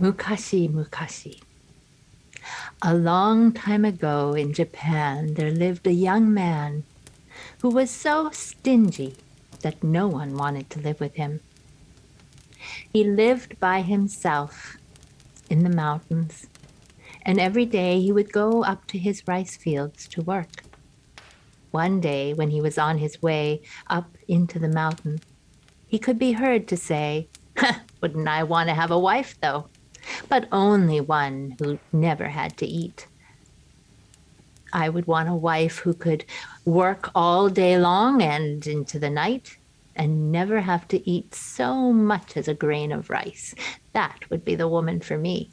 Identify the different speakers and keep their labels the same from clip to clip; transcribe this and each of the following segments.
Speaker 1: Mukashi, mukashi. A long time ago in Japan, there lived a young man who was so stingy that no one wanted to live with him. He lived by himself in the mountains, and every day he would go up to his rice fields to work. One day, when he was on his way up into the mountain, he could be heard to say, "Wouldn't I want to have a wife, though? But only one who never had to eat. I would want a wife who could work all day long and into the night and never have to eat so much as a grain of rice. That would be the woman for me."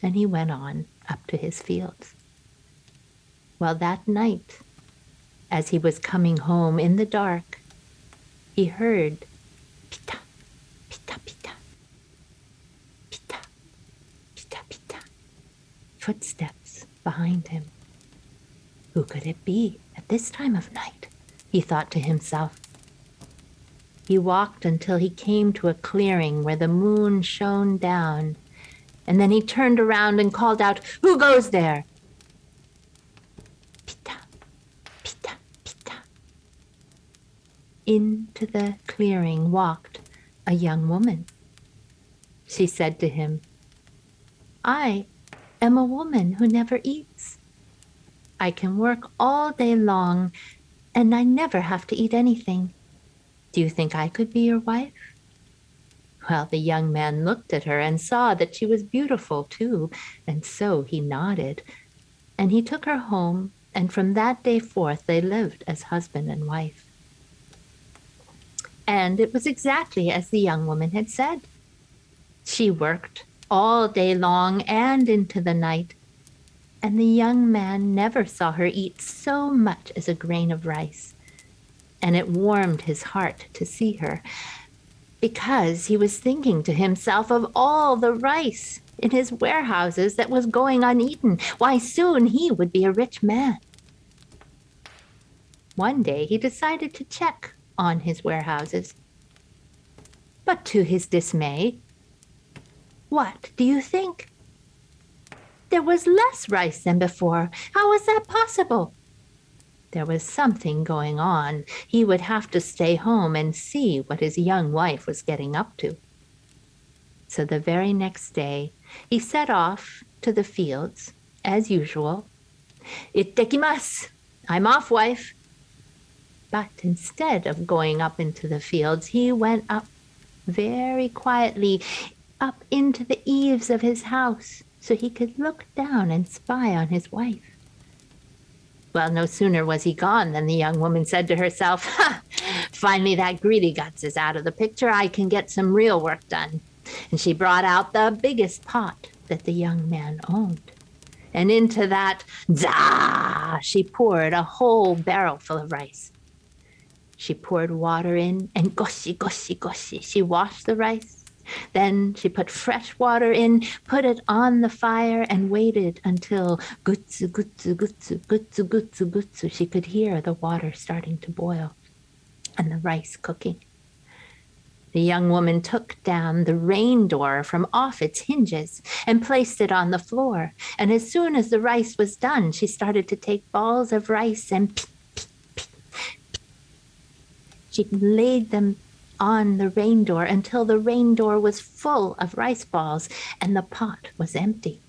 Speaker 1: And he went on up to his fields. Well, that night, as he was coming home in the dark, he heard pita, pita, pita, pita, pita, pita, footsteps behind him. Who could it be at this time of night? He thought to himself. He walked until he came to a clearing where the moon shone down, and then he turned around and called out, "Who goes there?" Pita, pita, pita. Into the clearing walked a young woman. She said to him, "I am a woman who never eats. I can work all day long, and I never have to eat anything. Do you think I could be your wife?" Well, the young man looked at her and saw that she was beautiful too, and so he nodded. And he took her home, and from that day forth they lived as husband and wife. And it was exactly as the young woman had said. She worked all day long and into the night, and the young man never saw her eat so much as a grain of rice. And it warmed his heart to see her, because he was thinking to himself of all the rice in his warehouses that was going uneaten. Why, soon he would be a rich man. One day he decided to check on his warehouses. But to his dismay, what do you think? There was less rice than before. How was that possible? There was something going on. He would have to stay home and see what his young wife was getting up to. So the very next day, he set off to the fields, as usual. "Ittekimasu! I'm off, wife." But instead of going up into the fields, he went up very quietly, up into the eaves of his house, so he could look down and spy on his wife. Well, no sooner was he gone than the young woman said to herself, "Finally that greedy guts is out of the picture. I can get some real work done." And she brought out the biggest pot that the young man owned. And into that, zah, she poured a whole barrel full of rice. She poured water in, and goshi, goshi, goshi, she washed the rice. Then she put fresh water in, put it on the fire, and waited until gutsu, gutsu, gutsu, gutsu, gutsu, gutsu, she could hear the water starting to boil and the rice cooking. The young woman took down the rain door from off its hinges and placed it on the floor. And as soon as the rice was done, she started to take balls of rice and she laid them on the rain door until the rain door was full of rice balls and the pot was empty.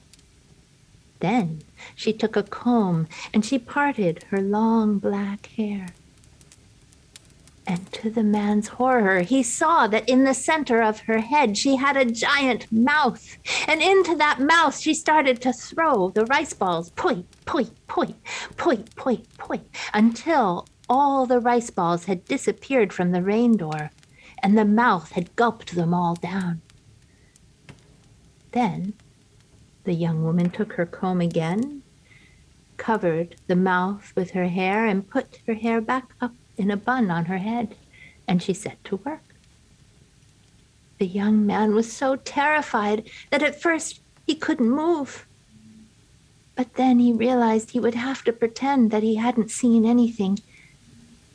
Speaker 1: Then she took a comb and she parted her long black hair. And to the man's horror, he saw that in the center of her head, she had a giant mouth. And into that mouth, she started to throw the rice balls, poi, poi, poi, poi, poi, poi, until all the rice balls had disappeared from the rain door, and the mouth had gulped them all down. Then the young woman took her comb again, covered the mouth with her hair, and put her hair back up in a bun on her head, and she set to work. The young man was so terrified that at first he couldn't move. But then he realized he would have to pretend that he hadn't seen anything.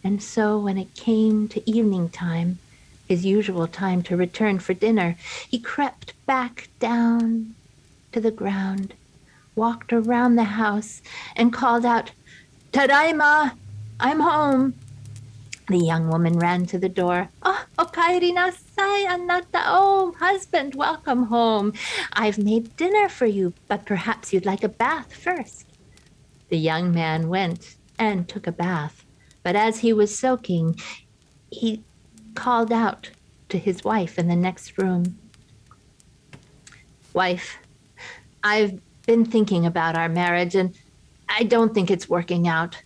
Speaker 1: And so when it came to evening time, his usual time to return for dinner, he crept back down to the ground, walked around the house, and called out, "Tadaima, I'm home." The young woman ran to the door. "Oh, okaeri nasai, anata. Oh, husband, welcome home. I've made dinner for you, but perhaps you'd like a bath first." The young man went and took a bath, but as he was soaking, he called out to his wife in the next room. "Wife, I've been thinking about our marriage, and I don't think it's working out.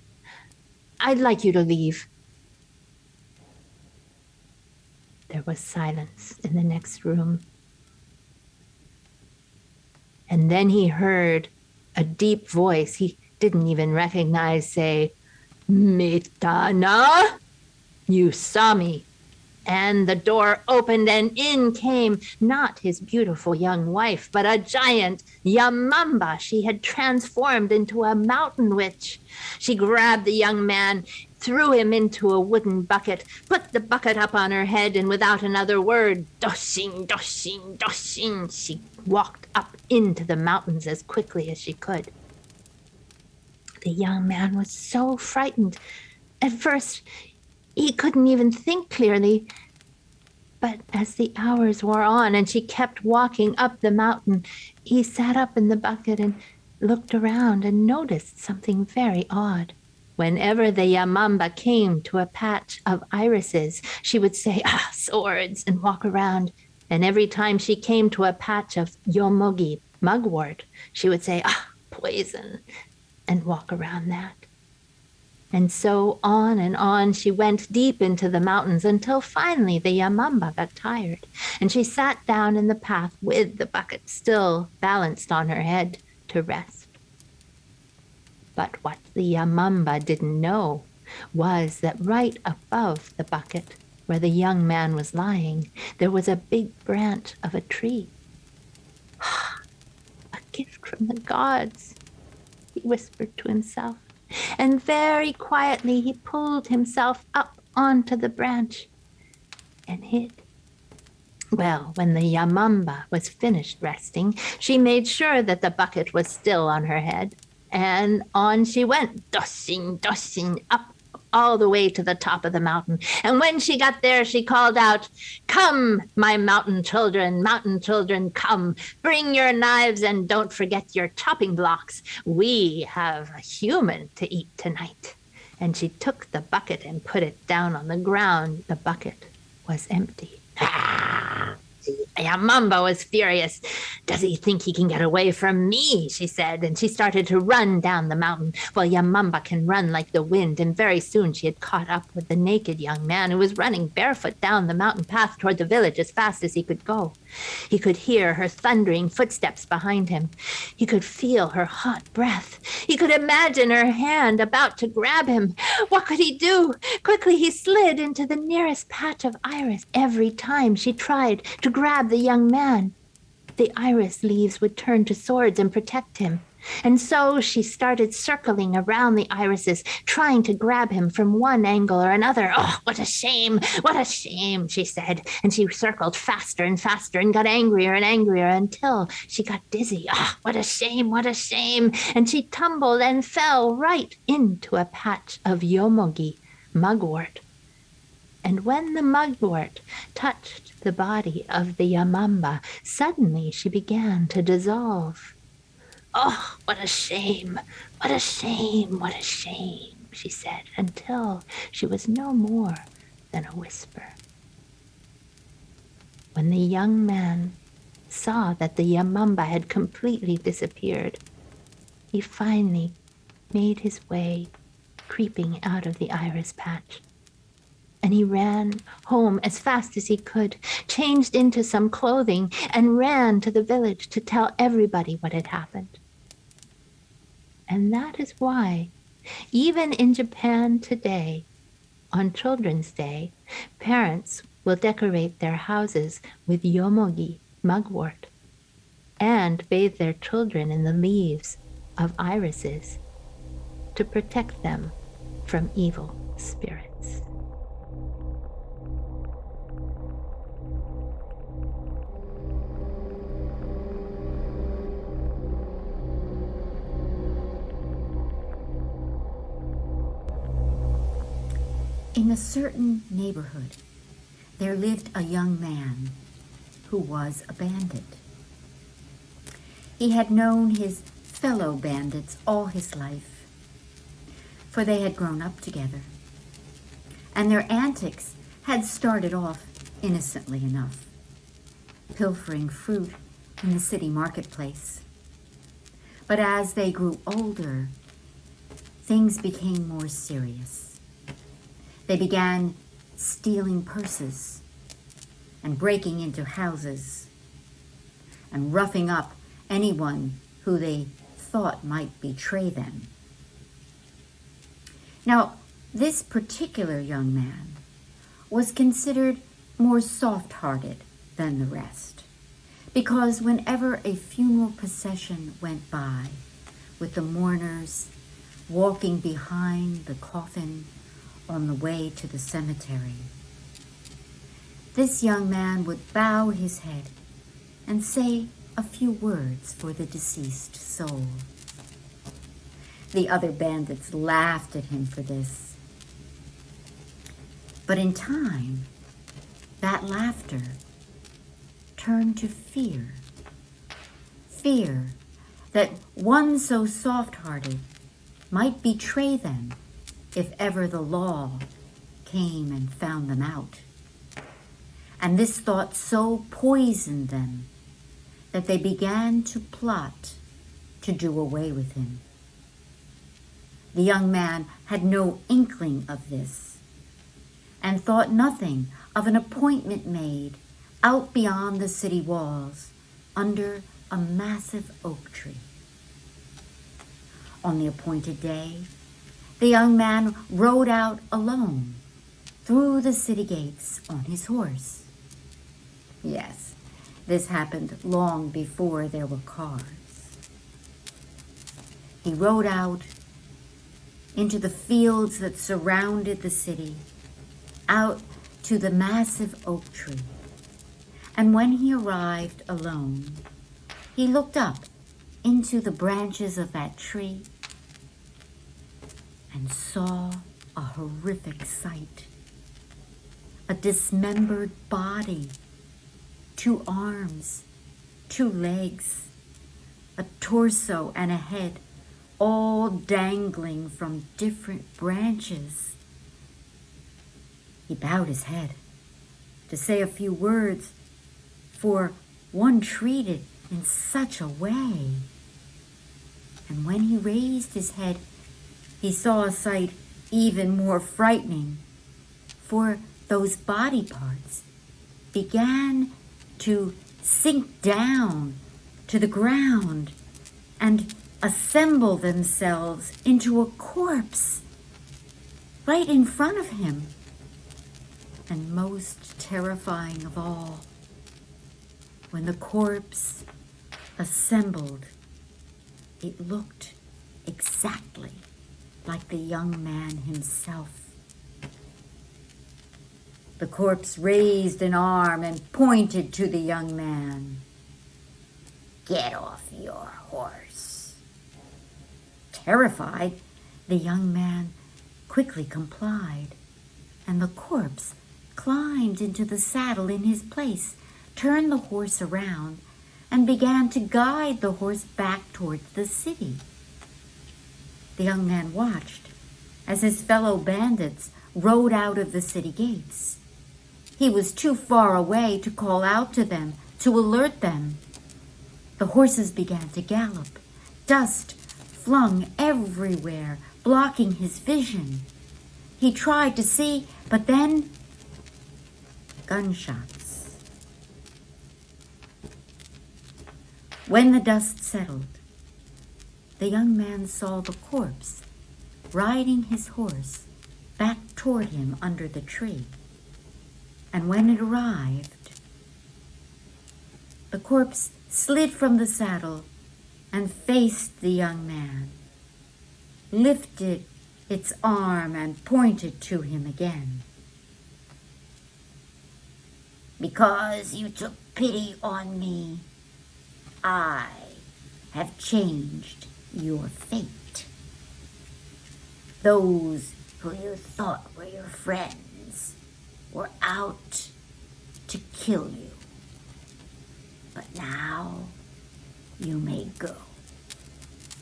Speaker 1: I'd like you to leave." There was silence in the next room. And then he heard a deep voice he didn't even recognize say, "Mitana, you saw me." And the door opened, and in came not his beautiful young wife, but a giant Yamamba. She had transformed into a mountain witch. She grabbed the young man, threw him into a wooden bucket, put the bucket up on her head, and without another word, doshin, doshin, doshin, she walked up into the mountains as quickly as she could. The young man was so frightened. At first, he couldn't even think clearly. But as the hours wore on and she kept walking up the mountain, he sat up in the bucket and looked around and noticed something very odd. Whenever the Yamamba came to a patch of irises, she would say, "Ah, swords," and walk around. And every time she came to a patch of yomogi, mugwort, she would say, "Ah, poison," and walk around that. And so on and on she went deep into the mountains until finally the Yamamba got tired, and she sat down in the path with the bucket still balanced on her head to rest. But what the Yamamba didn't know was that right above the bucket, where the young man was lying, there was a big branch of a tree. "A gift from the gods," he whispered to himself. And very quietly he pulled himself up onto the branch and hid. Well, when the Yamamba was finished resting, she made sure that the bucket was still on her head, and on she went, doshin, doshin, up all the way to the top of the mountain. And when she got there, she called out, "Come, my mountain children, come. Bring your knives and don't forget your chopping blocks. We have a human to eat tonight." And she took the bucket and put it down on the ground. The bucket was empty. Yamamba was furious. "Does he think he can get away from me?" she said, and she started to run down the mountain. Well, Yamamba can run like the wind, and very soon she had caught up with the naked young man who was running barefoot down the mountain path toward the village as fast as he could go. He could hear her thundering footsteps behind him. He could feel her hot breath. He could imagine her hand about to grab him. What could he do? Quickly he slid into the nearest patch of iris. Every time she tried to grab the young man, the iris leaves would turn to swords and protect him. And so she started circling around the irises, trying to grab him from one angle or another. "Oh, what a shame, she said. And she circled faster and faster and got angrier and angrier until she got dizzy. "Ah, what a shame, And she tumbled and fell right into a patch of yomogi, mugwort. And when the mugwort touched the body of the Yamamba, suddenly she began to dissolve. "Oh, what a shame, she said, until she was no more than a whisper. When the young man saw that the Yamamba had completely disappeared, he finally made his way, creeping out of the iris patch. And he ran home as fast as he could, changed into some clothing, and ran to the village to tell everybody what had happened. And that is why, even in Japan today, on Children's Day, parents will decorate their houses with yomogi, mugwort, and bathe their children in the leaves of irises to protect them from evil spirits.
Speaker 2: In a certain neighborhood, there lived a young man who was a bandit. He had known his fellow bandits all his life, for they had grown up together, and their antics had started off innocently enough, pilfering fruit in the city marketplace. But as they grew older, things became more serious. They began stealing purses and breaking into houses and roughing up anyone who they thought might betray them. Now, this particular young man was considered more soft-hearted than the rest, because whenever a funeral procession went by with the mourners walking behind the coffin on the way to the cemetery, this young man would bow his head and say a few words for the deceased soul. The other bandits laughed at him for this. But in time, that laughter turned to fear. Fear that one so soft-hearted might betray them if ever the law came and found them out. And this thought so poisoned them that they began to plot to do away with him. The young man had no inkling of this, and thought nothing of an appointment made out beyond the city walls under a massive oak tree. On the appointed day, the young man rode out alone through the city gates on his horse. Yes, this happened long before there were cars. He rode out into the fields that surrounded the city, out to the massive oak tree. And when he arrived alone, he looked up into the branches of that tree and saw a horrific sight. A dismembered body, 2 arms, 2 legs, a torso and a head, all dangling from different branches. He bowed his head to say a few words for one treated in such a way. And when he raised his head, he saw a sight even more frightening, for those body parts began to sink down to the ground and assemble themselves into a corpse right in front of him. And most terrifying of all, when the corpse assembled, it looked exactly like the young man himself. The corpse raised an arm and pointed to the young man. "Get off your horse." Terrified, the young man quickly complied, and the corpse climbed into the saddle in his place, turned the horse around, and began to guide the horse back towards the city. The young man watched as his fellow bandits rode out of the city gates. He was too far away to call out to them, to alert them. The horses began to gallop, dust flung everywhere, blocking his vision. He tried to see, but then gunshots. When the dust settled, the young man saw the corpse riding his horse back toward him under the tree. And when it arrived, the corpse slid from the saddle and faced the young man, lifted its arm and pointed to him again. "Because you took pity on me, I have changed your fate. Those who you thought were your friends were out to kill you. But now you may go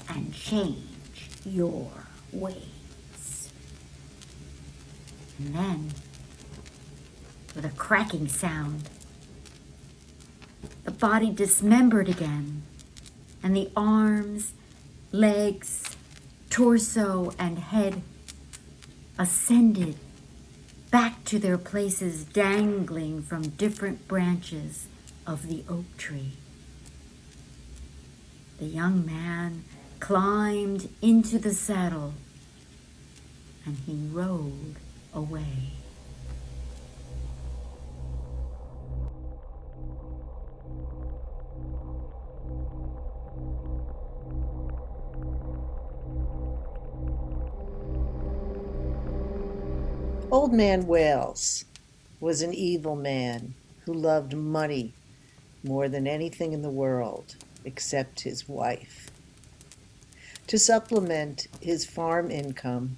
Speaker 2: and change your ways. And then, with a cracking sound, the body dismembered again, and the arms, legs, torso, and head ascended back to their places, dangling from different branches of the oak tree. The young man climbed into the saddle, and he rode away.
Speaker 3: Old Man Wales was an evil man who loved money more than anything in the world except his wife. To supplement his farm income,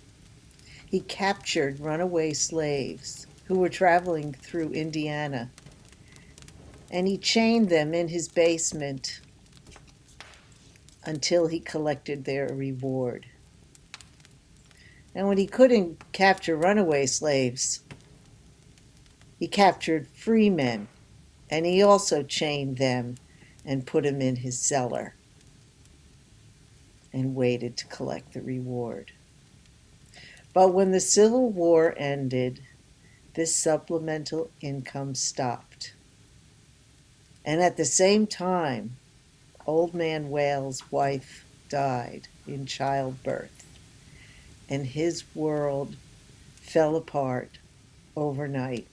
Speaker 3: he captured runaway slaves who were traveling through Indiana, and he chained them in his basement until he collected their reward. And when he couldn't capture runaway slaves, he captured free men, and he also chained them and put them in his cellar and waited to collect the reward. But when the Civil War ended, this supplemental income stopped. And at the same time, Old Man Wales' wife died in childbirth, and his world fell apart overnight.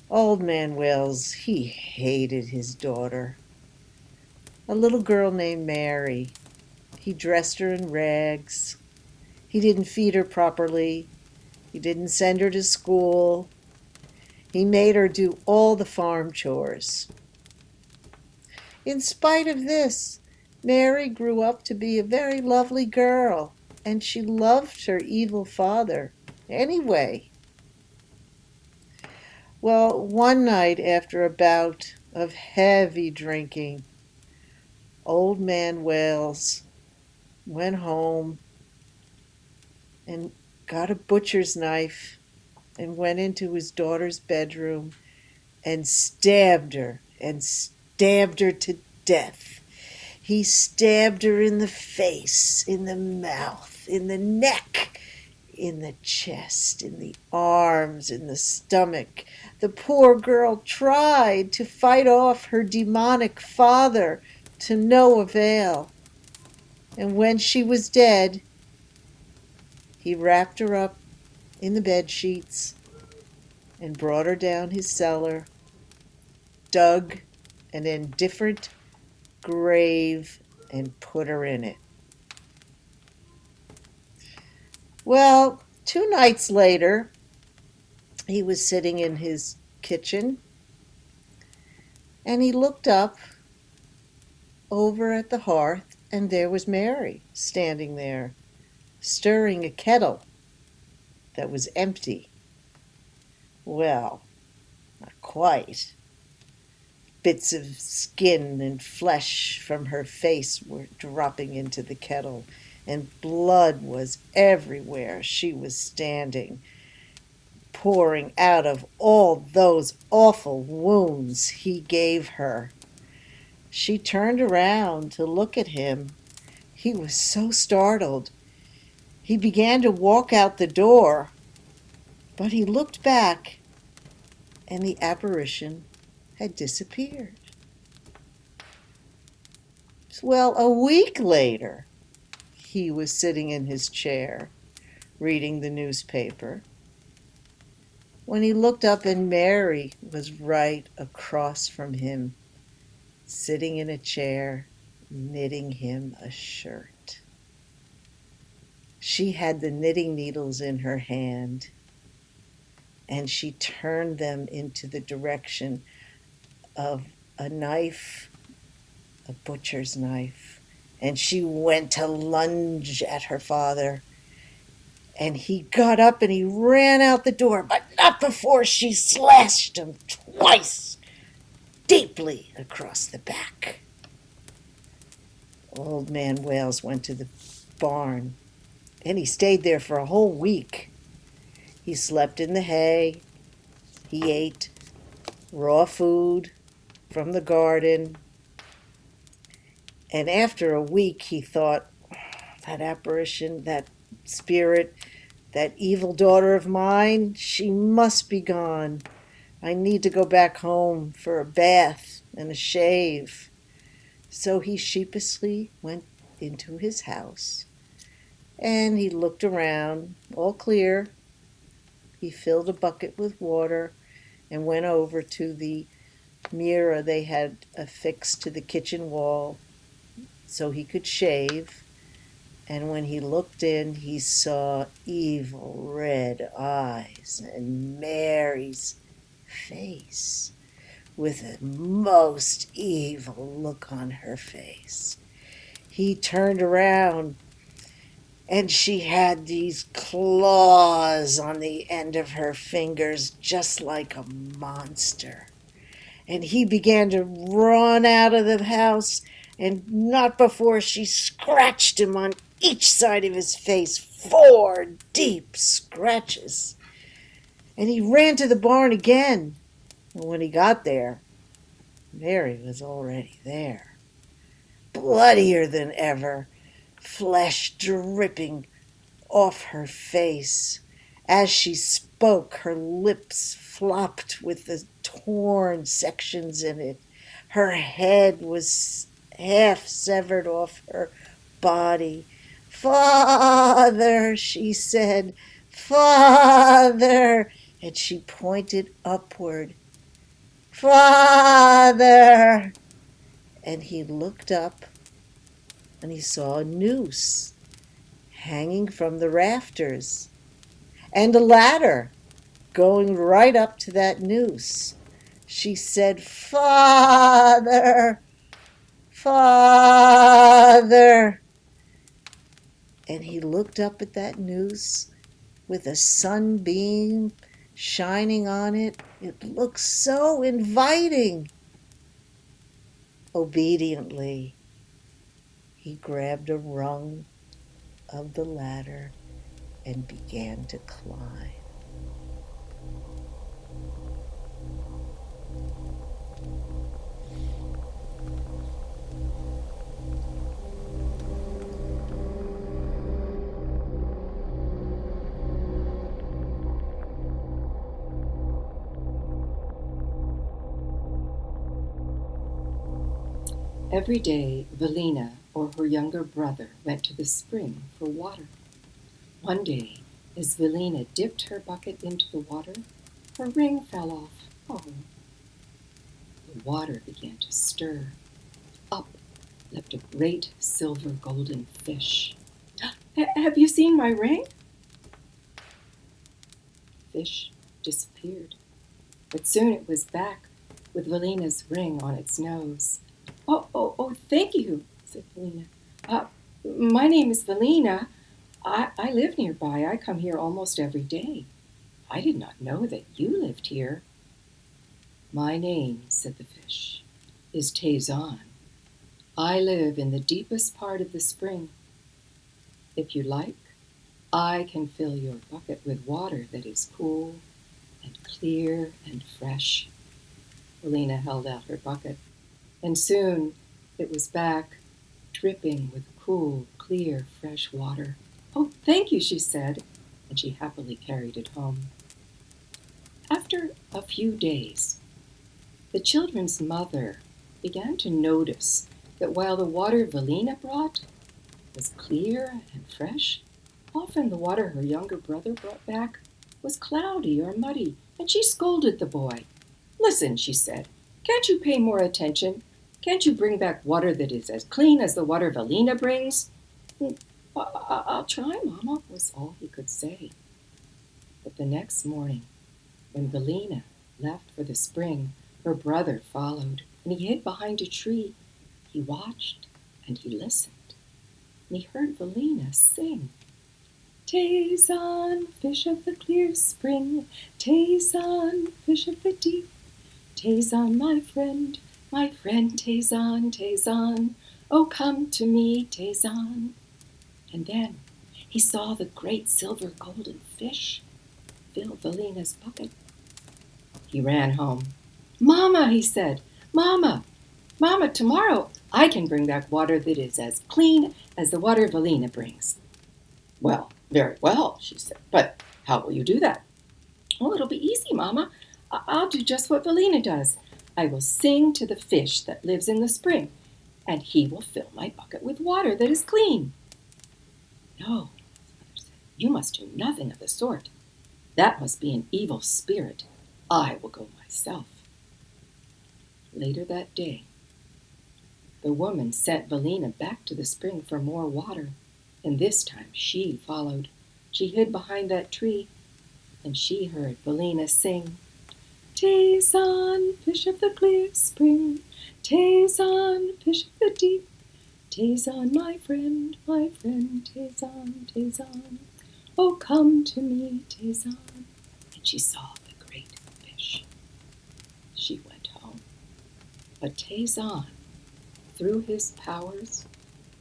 Speaker 3: Old Man Wales, he hated his daughter, a little girl named Mary. He dressed her in rags. He didn't feed her properly. He didn't send her to school. He made her do all the farm chores. In spite of this, Mary grew up to be a very lovely girl, and she loved her evil father anyway. Well, one night after a bout of heavy drinking, Old Man Wales went home and got a butcher's knife and went into his daughter's bedroom and stabbed her to death. He stabbed her in the face, in the mouth, in the neck, in the chest, in the arms, in the stomach. The poor girl tried to fight off her demonic father to no avail. And when she was dead, he wrapped her up in the bed sheets and brought her down his cellar, dug an indifferent grave, and put her in it. Well, 2 nights later, he was sitting in his kitchen, and he looked up over at the hearth, and there was Mary standing there, stirring a kettle that was empty. Well, not quite. Bits of skin and flesh from her face were dropping into the kettle, and blood was everywhere she was standing, pouring out of all those awful wounds he gave her. She turned around to look at him. He was so startled. He began to walk out the door, but he looked back, and the apparition had disappeared. Well, a week later, he was sitting in his chair, reading the newspaper, when he looked up, and Mary was right across from him, sitting in a chair, knitting him a shirt. She had the knitting needles in her hand, and she turned them into the direction of a knife, a butcher's knife, and she went to lunge at her father. And he got up and he ran out the door, but not before she slashed him twice, deeply across the back. Old Man Wales went to the barn, and he stayed there for a whole week. He slept in the hay. He ate raw food from the garden. And after a week, he thought, that apparition, that spirit, that evil daughter of mine, she must be gone. I need to go back home for a bath and a shave. So he sheepishly went into his house, and he looked around, all clear. He filled a bucket with water and went over to the mirror they had affixed to the kitchen wall so he could shave. And when he looked in, he saw evil red eyes and Mary's face with a most evil look on her face. He turned around, and she had these claws on the end of her fingers, just like a monster. And he began to run out of the house, and not before she scratched him on each side of his face, 4 deep scratches. And he ran to the barn again. And when he got there, Mary was already there, bloodier than ever, flesh dripping off her face. As she spoke, her lips flopped with the torn sections in it. Her head was half severed off her body. "Father," she said, "Father," and she pointed upward. "Father!" And he looked up, and he saw a noose hanging from the rafters, and a ladder going right up to that noose. She said, "Father, Father." And he looked up at that noose with a sunbeam shining on it. It looked so inviting. Obediently, he grabbed a rung of the ladder and began to climb.
Speaker 4: Every day, Helene or her younger brother went to the spring for water. One day, as Helene dipped her bucket into the water, her ring fell off. Oh! The water began to stir. Up leapt a great silver golden fish. "Have you seen my ring?" The fish disappeared, but soon it was back with Helene's ring on its nose. Oh, thank you," said Helene. My name is Helene. I live nearby. I come here almost every day. I did not know that you lived here." "My name," said the fish, "is Tazon. I live in the deepest part of the spring. If you like, I can fill your bucket with water that is cool and clear and fresh." Helene held out her bucket, and soon it was back, dripping with cool, clear, fresh water. "Oh, thank you," she said, and she happily carried it home. After a few days, the children's mother began to notice that while the water Helene brought was clear and fresh, often the water her younger brother brought back was cloudy or muddy, and she scolded the boy. "Listen," she said, "can't you pay more attention? Can't you bring back water that is as clean as the water Helene brings?" I'll try, Mama," was all he could say. But the next morning, when Helene left for the spring, her brother followed, and he hid behind a tree. He watched and he listened, and he heard Helene sing. Tazon, fish of the clear spring, Tazon, fish of the deep, Tazon, my friend, Tazon, Tazon, oh come to me, Tazon. And then he saw the great silver golden fish fill Velena's bucket. He ran home. Mama, he said, Mama, tomorrow I can bring back water that is as clean as the water Velena brings. Well, very well, she said, but how will you do that? Oh, it'll be easy, Mama. I'll do just what Velena does. I will sing to the fish that lives in the spring, and he will fill my bucket with water that is clean. No, his mother said, you must do nothing of the sort. That must be an evil spirit. I will go myself. Later that day, the woman sent Velena back to the spring for more water, and this time she followed. She hid behind that tree, and she heard Velena sing, Tazon, fish of the clear spring, Tazon, fish of the deep, Tazon, my friend, Tazon, Tazon, oh come to me, Tazon. And she saw the great fish. She went home. But Tazon, through his powers,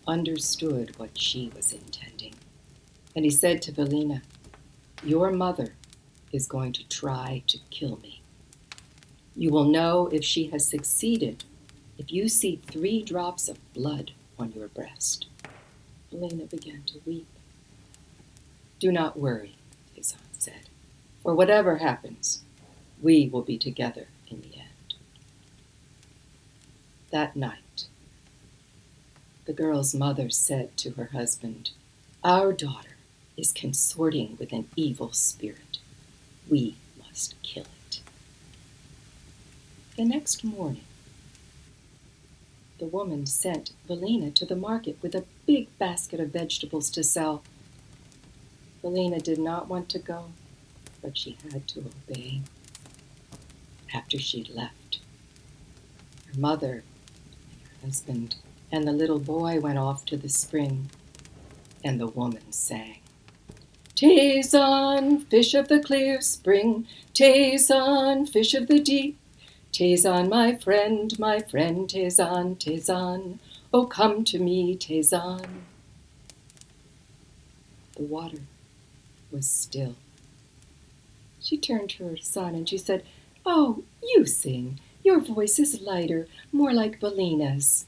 Speaker 4: understood what she was intending. And he said to Velena, your mother is going to try to kill me. You will know if she has succeeded if you see 3 drops of blood on your breast. Velena began to weep. Do not worry, Tazon said, for whatever happens, we will be together in the end. That night, the girl's mother said to her husband, our daughter is consorting with an evil spirit. We must kill it. The next morning, the woman sent Velena to the market with a big basket of vegetables to sell. Velena did not want to go, but she had to obey. After she'd left, her mother and her husband and the little boy went off to the spring, and the woman sang, Tazon, fish of the clear spring, Tazon, fish of the deep, Tazon, my friend, Tazon, Tazon, oh come to me, Tazon. The water was still. She turned to her son and she said, oh, you sing. Your voice is lighter, more like Velena's.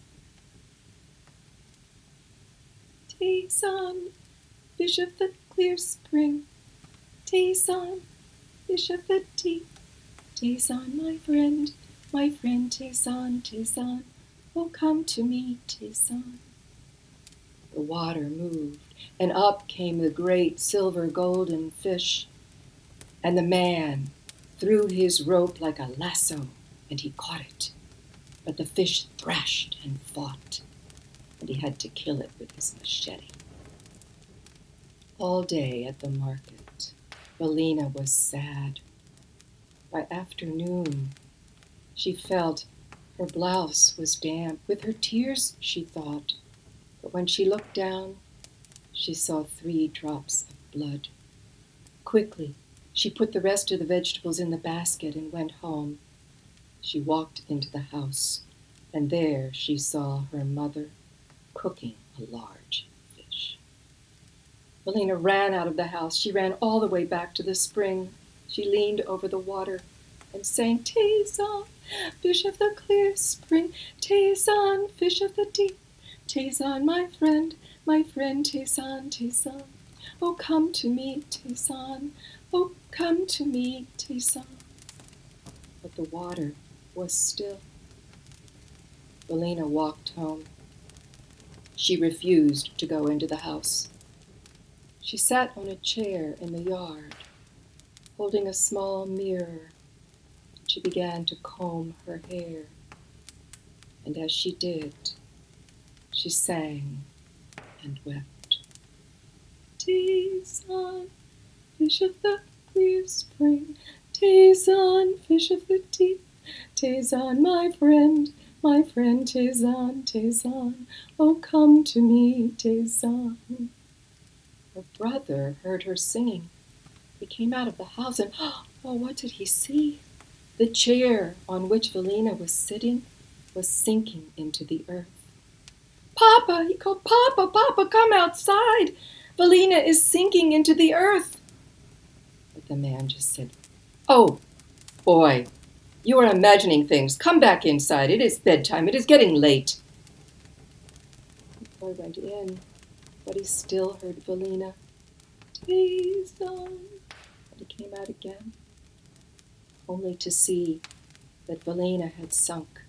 Speaker 4: Tazon, fish of the clear spring, Tazon, fish of the deep, Tazon, my friend, Tazon, Tazon, oh come to me, Tazon. The water moved, and up came the great silver golden fish, and the man threw his rope like a lasso, and he caught it. But the fish thrashed and fought, and he had to kill it with his machete. All day at the market, Velena was sad. By afternoon, she felt her blouse was damp. With her tears, she thought, but when she looked down, she saw 3 drops of blood. Quickly, she put the rest of the vegetables in the basket and went home. She walked into the house, and there she saw her mother cooking a large fish. Velena ran out of the house. She ran all the way back to the spring. She leaned over the water and sang, Tazon, fish of the clear spring, Tazon, fish of the deep, Tazon, my friend, Tazon, Tazon, oh come to me, Tazon, oh come to me, Tazon. But the water was still. Velena walked home. She refused to go into the house. She sat on a chair in the yard, holding a small mirror. She began to comb her hair, and as she did, she sang and wept. Tazon, fish of the clear spring, Tazon, fish of the deep, Tazon, my friend, Tazon, Tazon, oh come to me, Tazon. Her brother heard her singing. He came out of the house and, oh, what did he see? The chair on which Velina was sitting was sinking into the earth. Papa, he called, Papa, Papa, come outside. Velina is sinking into the earth. But the man just said, oh, boy, you are imagining things. Come back inside. It is bedtime. It is getting late. The boy went in, but he still heard Velina. Please don't. And he came out again, only to see that Velina had sunk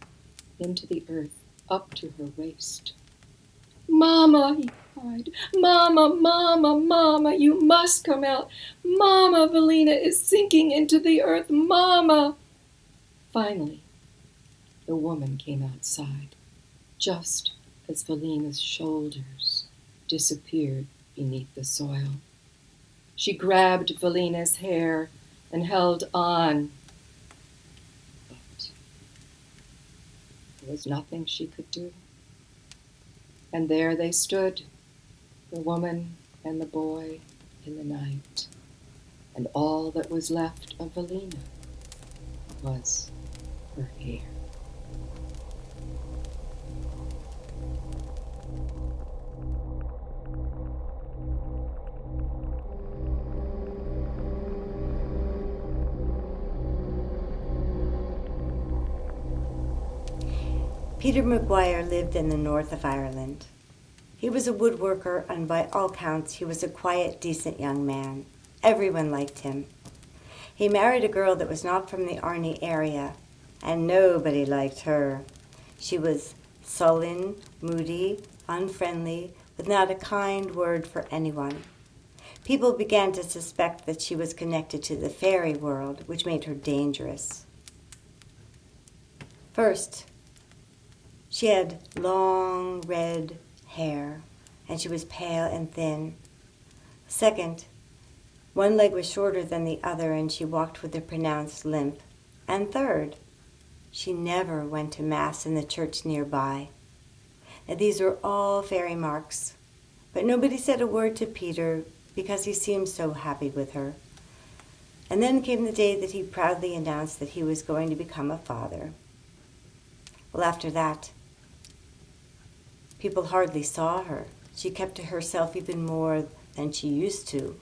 Speaker 4: into the earth up to her waist. Mama, he cried. Mama, Mama, Mama, you must come out. Mama, Velina is sinking into the earth. Mama. Finally, the woman came outside, just as Velina's shoulders disappeared beneath the soil. She grabbed Velina's hair and held on, but there was nothing she could do. And there they stood, the woman and the boy in the night, and all that was left of Velina was her hair.
Speaker 5: Peter McGuire lived in the north of Ireland. He was a woodworker, and by all counts, he was a quiet, decent young man. Everyone liked him. He married a girl that was not from the Arnie area, and nobody liked her. She was sullen, moody, unfriendly, with not a kind word for anyone. People began to suspect that she was connected to the fairy world, which made her dangerous. First, she had long red hair, and she was pale and thin. Second, one leg was shorter than the other, and she walked with a pronounced limp. And third, she never went to Mass in the church nearby. Now, these were all fairy marks, but nobody said a word to Peter because he seemed so happy with her. And then came the day that he proudly announced that he was going to become a father. Well, after that, people hardly saw her. She kept to herself even more than she used to.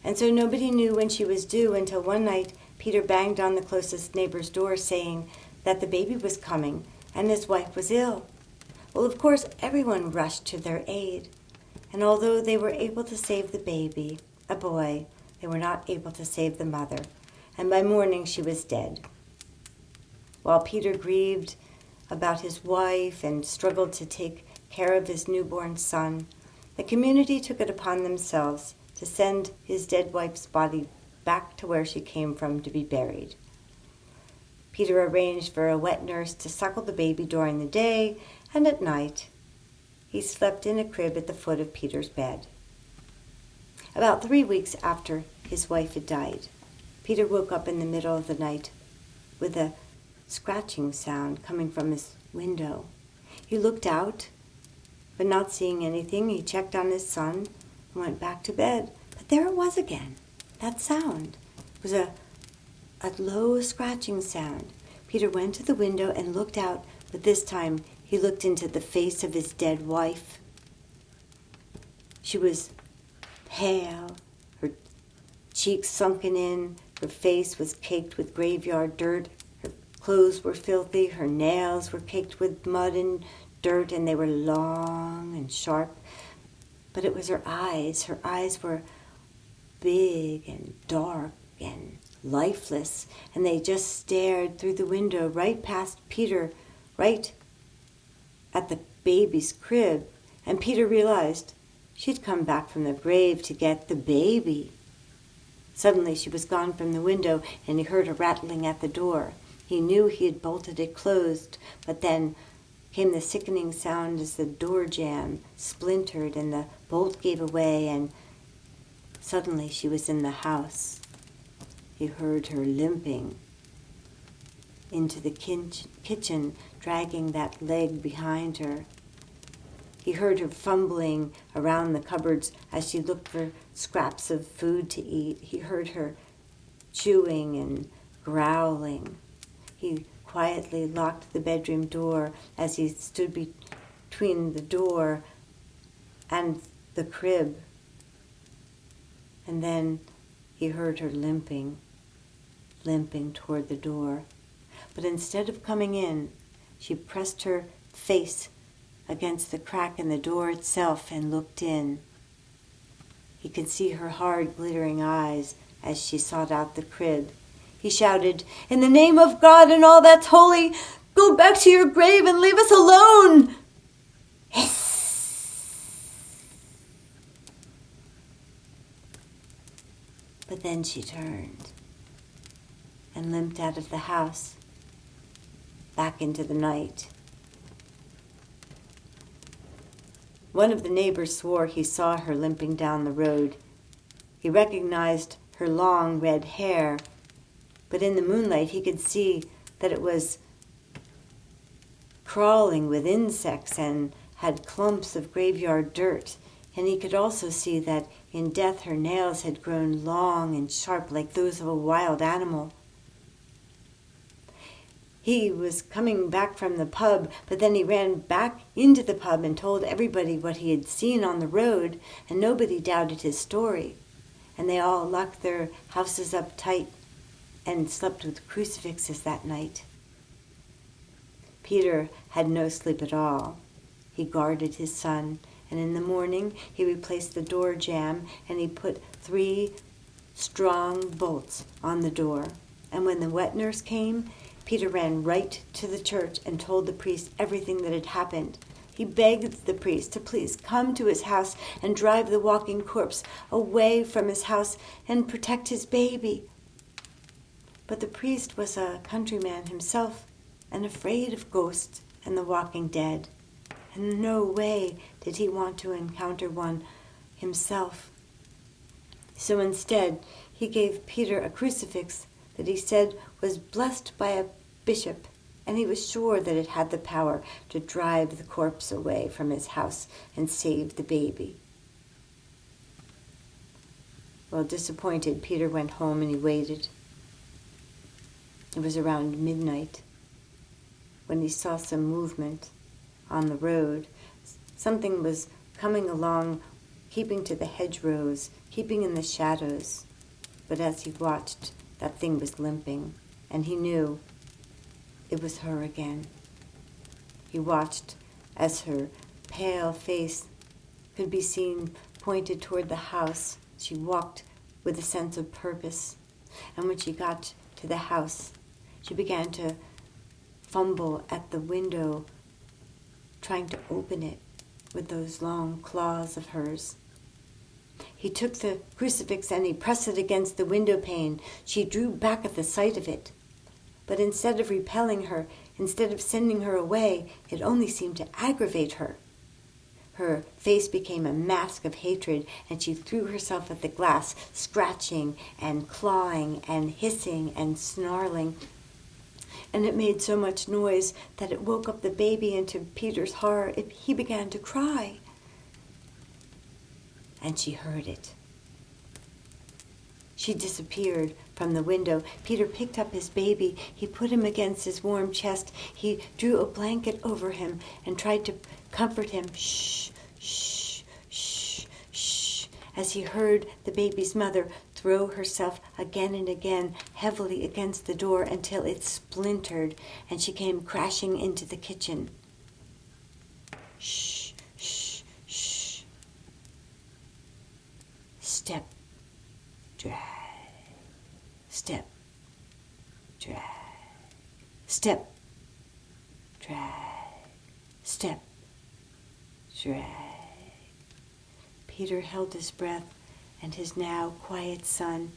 Speaker 5: And so nobody knew when she was due until one night Peter banged on the closest neighbor's door saying that the baby was coming and his wife was ill. Well, of course, everyone rushed to their aid. And although they were able to save the baby, a boy, they were not able to save the mother. And by morning she was dead. While Peter grieved about his wife and struggled to take care of his newborn son, the community took it upon themselves to send his dead wife's body back to where she came from to be buried. Peter arranged for a wet nurse to suckle the baby during the day, and at night he slept in a crib at the foot of Peter's bed. About 3 weeks after his wife had died, Peter woke up in the middle of the night with a scratching sound coming from his window. He looked out, but not seeing anything, he checked on his son and went back to bed. But there it was again, that sound. It was a low scratching sound. Peter went to the window and looked out, but this time he looked into the face of his dead wife. She was pale, her cheeks sunken in, her face was caked with graveyard dirt, her clothes were filthy, her nails were caked with mud and dirt, and they were long and sharp. But it was her eyes. Her eyes were big and dark and lifeless, and they just stared through the window right past Peter, right at the baby's crib. And Peter realized she'd come back from the grave to get the baby. Suddenly she was gone from the window, and he heard a rattling at the door. He knew he had bolted it closed, but then came the sickening sound as the door jamb splintered and the bolt gave away, and suddenly she was in the house. He heard her limping into the kitchen, dragging that leg behind her. He heard her fumbling around the cupboards as she looked for scraps of food to eat. He heard her chewing and growling. He quietly locked the bedroom door as he stood between the door and the crib. And then he heard her limping toward the door. But instead of coming in, she pressed her face against the crack in the door itself and looked in. He could see her hard, glittering eyes as she sought out the crib. He shouted, "In the name of God and all that's holy, go back to your grave and leave us alone!" Hiss! But then she turned and limped out of the house, back into the night. One of the neighbors swore he saw her limping down the road. He recognized her long red hair, but in the moonlight he could see that it was crawling with insects and had clumps of graveyard dirt, and he could also see that in death her nails had grown long and sharp like those of a wild animal. He was coming back from the pub, but then he ran back into the pub and told everybody what he had seen on the road, and nobody doubted his story. And they all locked their houses up tight and slept with crucifixes that night. Peter had no sleep at all. He guarded his son, and in the morning he replaced the door jamb and he put 3 strong bolts on the door. And when the wet nurse came, Peter ran right to the church and told the priest everything that had happened. He begged the priest to please come to his house and drive the walking corpse away from his house and protect his baby. But the priest was a countryman himself and afraid of ghosts and the walking dead. And no way did he want to encounter one himself. So instead, he gave Peter a crucifix that he said was blessed by a bishop, and he was sure that it had the power to drive the corpse away from his house and save the baby. Well, disappointed, Peter went home and he waited. It was around midnight when he saw some movement on the road. Something was coming along, keeping to the hedgerows, keeping in the shadows. But as he watched, that thing was limping, and he knew it was her again. He watched as her pale face could be seen pointed toward the house. She walked with a sense of purpose, and when she got to the house, she began to fumble at the window, trying to open it with those long claws of hers. He took the crucifix and he pressed it against the window pane. She drew back at the sight of it. But instead of repelling her, instead of sending her away, it only seemed to aggravate her. Her face became a mask of hatred, and she threw herself at the glass, scratching and clawing and hissing and snarling. And it made so much noise that it woke up the baby, and to Peter's horror, he began to cry. And she heard it. She disappeared from the window. Peter picked up his baby. He put him against his warm chest. He drew a blanket over him and tried to comfort him. Shh, shh, shh, shh, as he heard the baby's mother throw herself again and again heavily against the door until it splintered and she came crashing into the kitchen. Shh, shh, shh. Step, drag, step, drag, step, drag, step, drag. Peter held his breath and his now quiet son,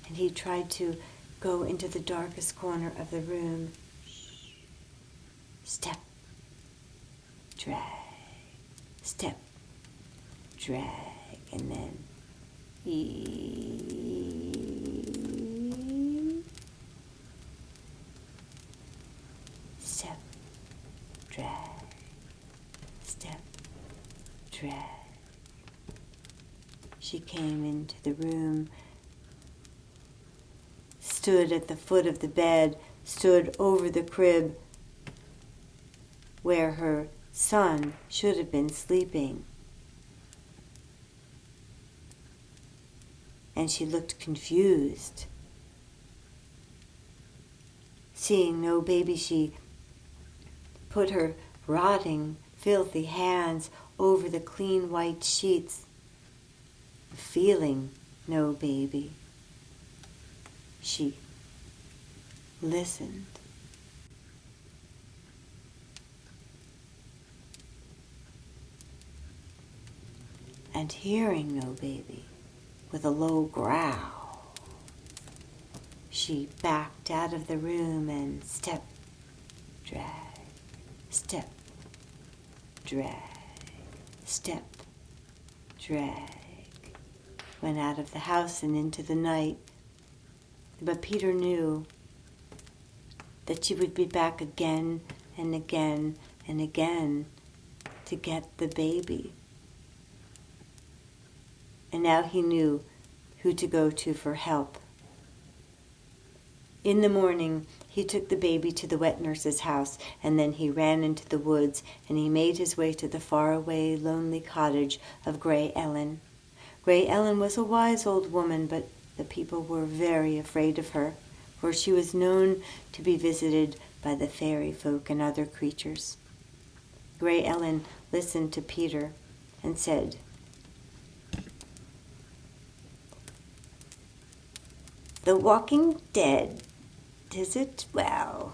Speaker 5: and he tried to go into the darkest corner of the room. Step, drag, step, drag, and then step, drag, step, drag. She came into the room, stood at the foot of the bed, stood over the crib where her son should have been sleeping. And she looked confused. Seeing no baby, she put her rotting, filthy hands over the clean white sheets. Feeling no baby, she listened. And hearing no baby, with a low growl, she backed out of the room and step, drag, step, drag, step, drag, went out of the house and into the night. But Peter knew that she would be back again and again and again to get the baby. And now he knew who to go to for help. In the morning, he took the baby to the wet nurse's house, and then he ran into the woods, and he made his way to the faraway, lonely cottage of Grey Ellen. Grey Ellen was a wise old woman, but the people were very afraid of her, for she was known to be visited by the fairy folk and other creatures. Grey Ellen listened to Peter and said, "The walking dead, is it? Well,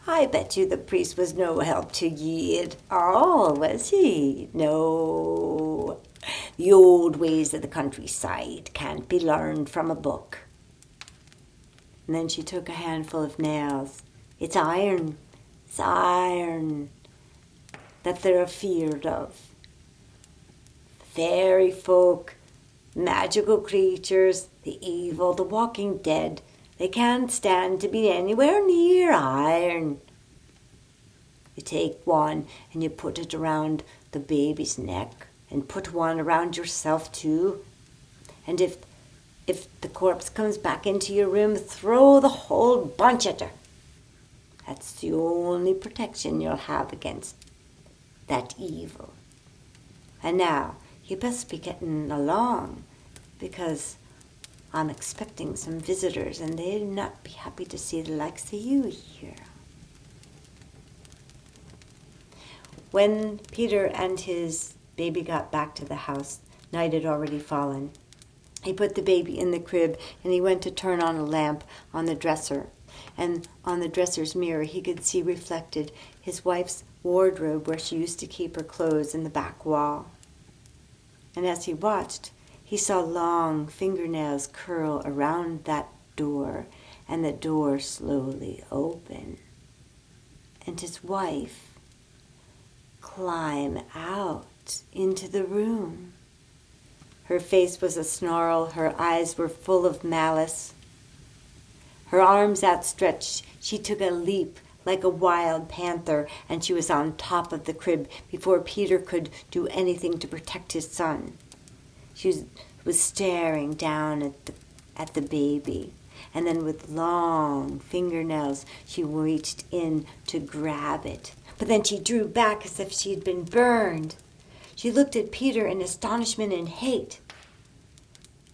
Speaker 5: I bet you the priest was no help to ye at all, was he? No. The old ways of the countryside can't be learned from a book." And then she took a handful of nails. It's iron that they're afeared of. Fairy folk, magical creatures, the evil, the walking dead, they can't stand to be anywhere near iron. You take one and you put it around the baby's neck, and put one around yourself too. And if the corpse comes back into your room, throw the whole bunch at her. That's the only protection you'll have against that evil. And now, you best be getting along, because I'm expecting some visitors, and they'll not be happy to see the likes of you here. When Peter and his baby got back to the house, night had already fallen. He put the baby in the crib, and he went to turn on a lamp on the dresser. And on the dresser's mirror, he could see reflected his wife's wardrobe where she used to keep her clothes in the back wall. And as he watched, he saw long fingernails curl around that door, and the door slowly open, and his wife climb out into the room. Her face was a snarl, her eyes were full of malice. Her arms outstretched, she took a leap like a wild panther, and she was on top of the crib before Peter could do anything to protect his son. She was staring down at the baby, and then with long fingernails she reached in to grab it. But then she drew back as if she had been burned. She looked at Peter in astonishment and hate,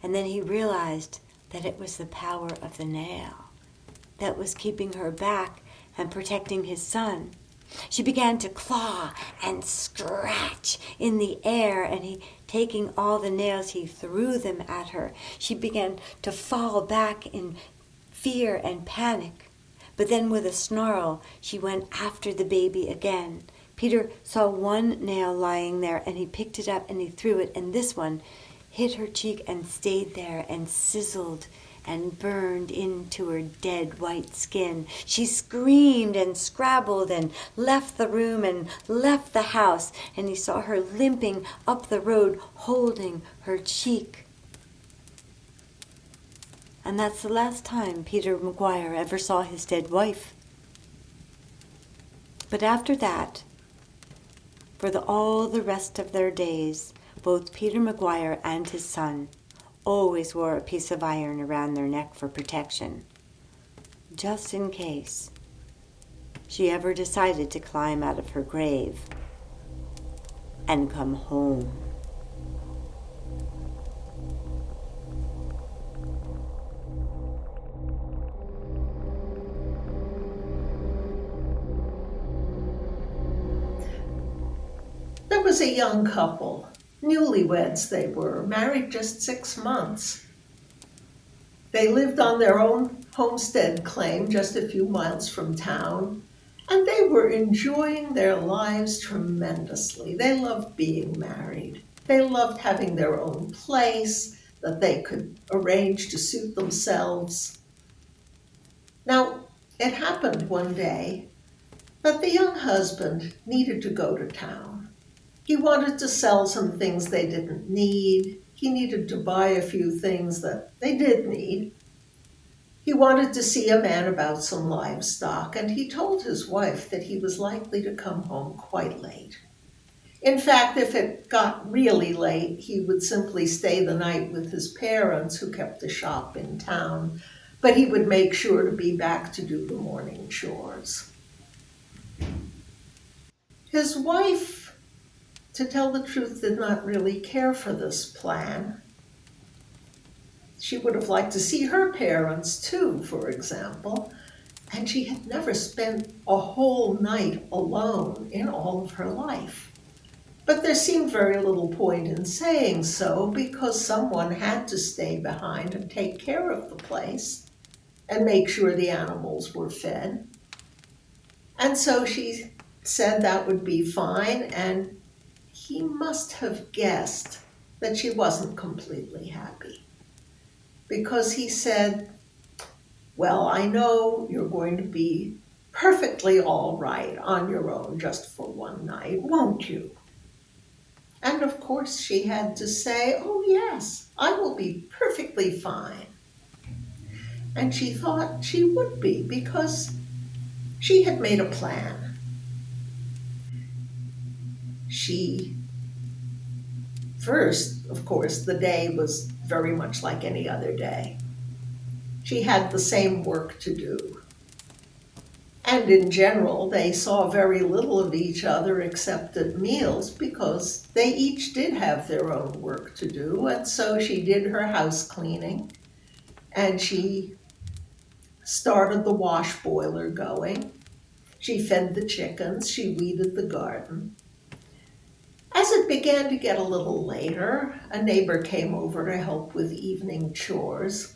Speaker 5: and then he realized that it was the power of the nail that was keeping her back and protecting his son. She began to claw and scratch in the air, and taking all the nails, he threw them at her. She began to fall back in fear and panic. But then with a snarl, she went after the baby again. Peter saw one nail lying there, and he picked it up and he threw it, and this one hit her cheek and stayed there and sizzled and burned into her dead white skin. She screamed and scrabbled and left the room and left the house, and he saw her limping up the road holding her cheek. And that's the last time Peter McGuire ever saw his dead wife. But after that, For all the rest of their days, both Peter McGuire and his son always wore a piece of iron around their neck for protection, just in case she ever decided to climb out of her grave and come home.
Speaker 3: There was a young couple, newlyweds they were, married just 6 months. They lived on their own homestead claim just a few miles from town, and they were enjoying their lives tremendously. They loved being married. They loved having their own place that they could arrange to suit themselves. Now, it happened one day that the young husband needed to go to town. He wanted to sell some things they didn't need. He needed to buy a few things that they did need. He wanted to see a man about some livestock, and he told his wife that he was likely to come home quite late. In fact, if it got really late, he would simply stay the night with his parents, who kept a shop in town, but he would make sure to be back to do the morning chores. His wife, to tell the truth, did not really care for this plan. She would have liked to see her parents too, for example, and she had never spent a whole night alone in all of her life. But there seemed very little point in saying so, because someone had to stay behind and take care of the place and make sure the animals were fed. And so she said that would be fine, and he must have guessed that she wasn't completely happy, because he said, "Well, I know you're going to be perfectly all right on your own just for one night, won't you?" And of course she had to say, "Oh yes, I will be perfectly fine." And she thought she would be, because she had made a plan. First, of course, the day was very much like any other day. She had the same work to do. And in general, they saw very little of each other except at meals, because they each did have their own work to do. And so she did her house cleaning, and she started the wash boiler going. She fed the chickens, she weeded the garden. As it began to get a little later, a neighbor came over to help with evening chores.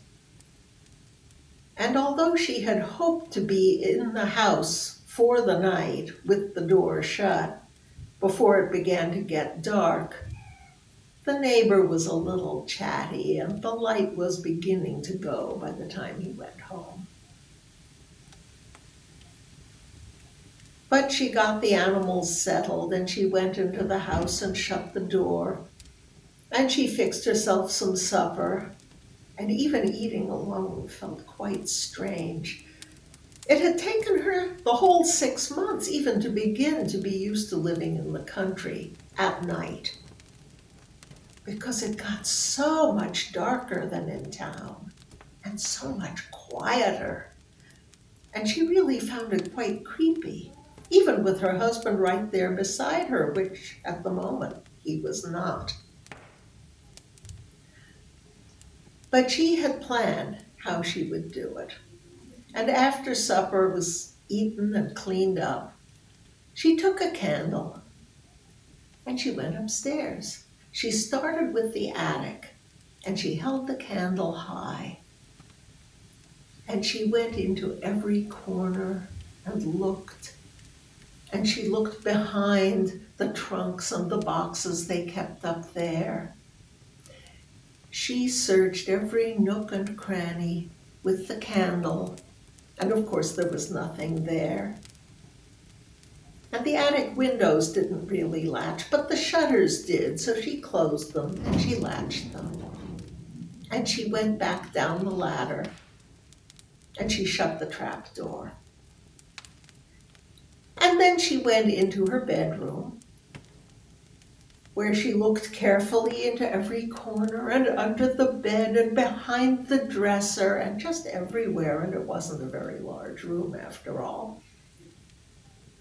Speaker 3: And although she had hoped to be in the house for the night with the door shut before it began to get dark, the neighbor was a little chatty, and the light was beginning to go by the time he went home. But she got the animals settled, and she went into the house and shut the door. And she fixed herself some supper, and even eating alone felt quite strange. It had taken her the whole 6 months even to begin to be used to living in the country at night, because it got so much darker than in town and so much quieter. And she really found it quite creepy, even with her husband right there beside her, which at the moment he was not. But she had planned how she would do it. And after supper was eaten and cleaned up, she took a candle and she went upstairs. She started with the attic, and she held the candle high. And she went into every corner and looked. And she looked behind the trunks and the boxes they kept up there. She searched every nook and cranny with the candle, and of course there was nothing there. And the attic windows didn't really latch, but the shutters did, so she closed them and she latched them. And she went back down the ladder, and she shut the trap door. And then she went into her bedroom, where she looked carefully into every corner and under the bed and behind the dresser and just everywhere, and it wasn't a very large room after all.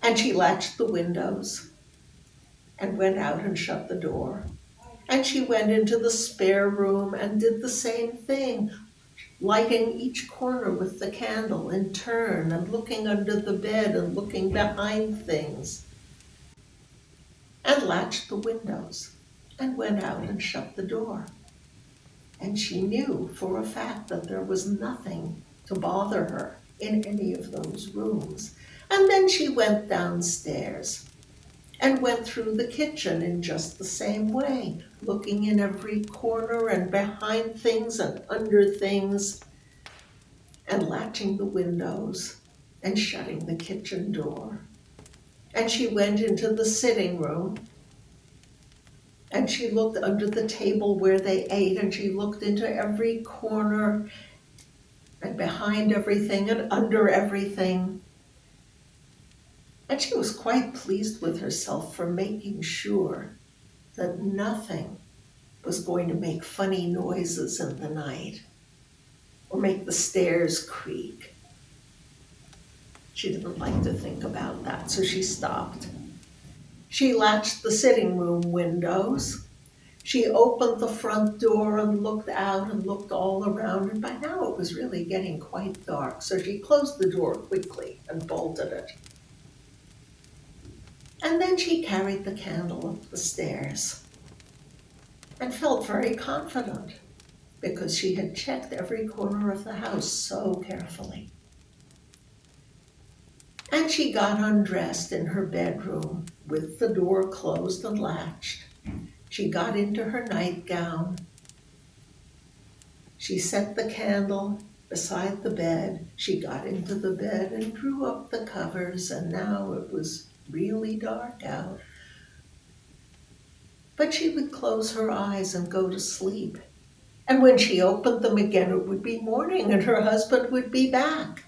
Speaker 3: And she latched the windows and went out and shut the door. And she went into the spare room and did the same thing, lighting each corner with the candle in turn and looking under the bed and looking behind things. And latched the windows and went out and shut the door. And she knew for a fact that there was nothing to bother her in any of those rooms. And then she went downstairs and went through the kitchen in just the same way, looking in every corner and behind things and under things, and latching the windows and shutting the kitchen door. And she went into the sitting room, and she looked under the table where they ate, and she looked into every corner and behind everything and under everything. And she was quite pleased with herself for making sure that nothing was going to make funny noises in the night or make the stairs creak. She didn't like to think about that, so she stopped. She latched the sitting room windows. She opened the front door and looked out and looked all around, and by now it was really getting quite dark, so she closed the door quickly and bolted it. And then she carried the candle up the stairs and felt very confident because she had checked every corner of the house so carefully. And she got undressed in her bedroom with the door closed and latched. She got into her nightgown. She set the candle beside the bed. She got into the bed and drew up the covers, and now it was really dark out. But she would close her eyes and go to sleep. And when she opened them again, it would be morning and her husband would be back.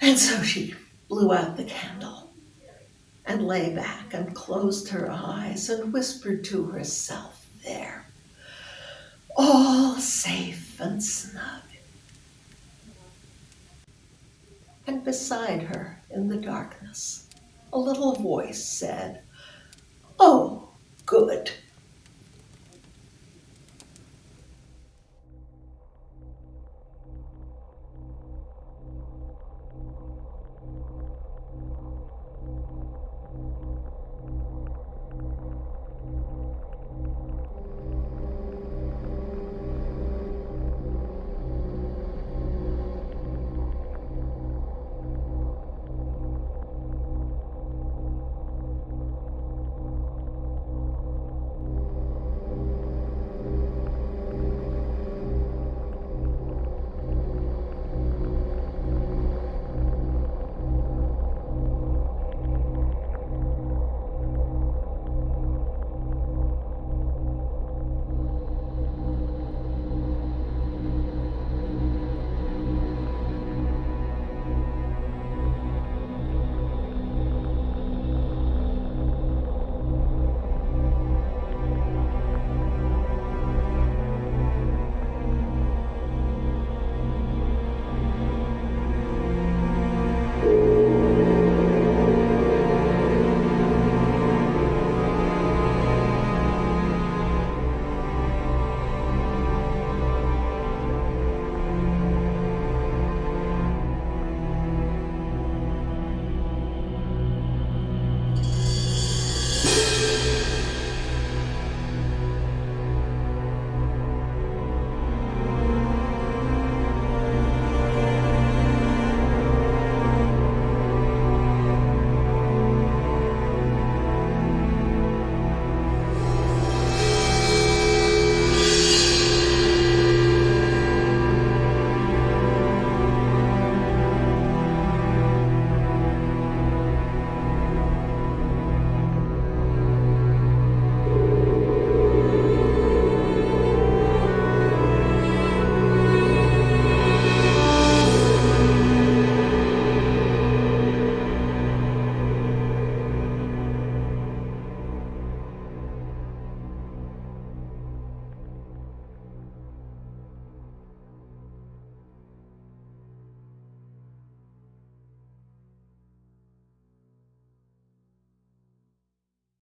Speaker 3: And so she blew out the candle and lay back and closed her eyes and whispered to herself there, all safe and snug. And beside her in the darkness, a little voice said, "Oh, good."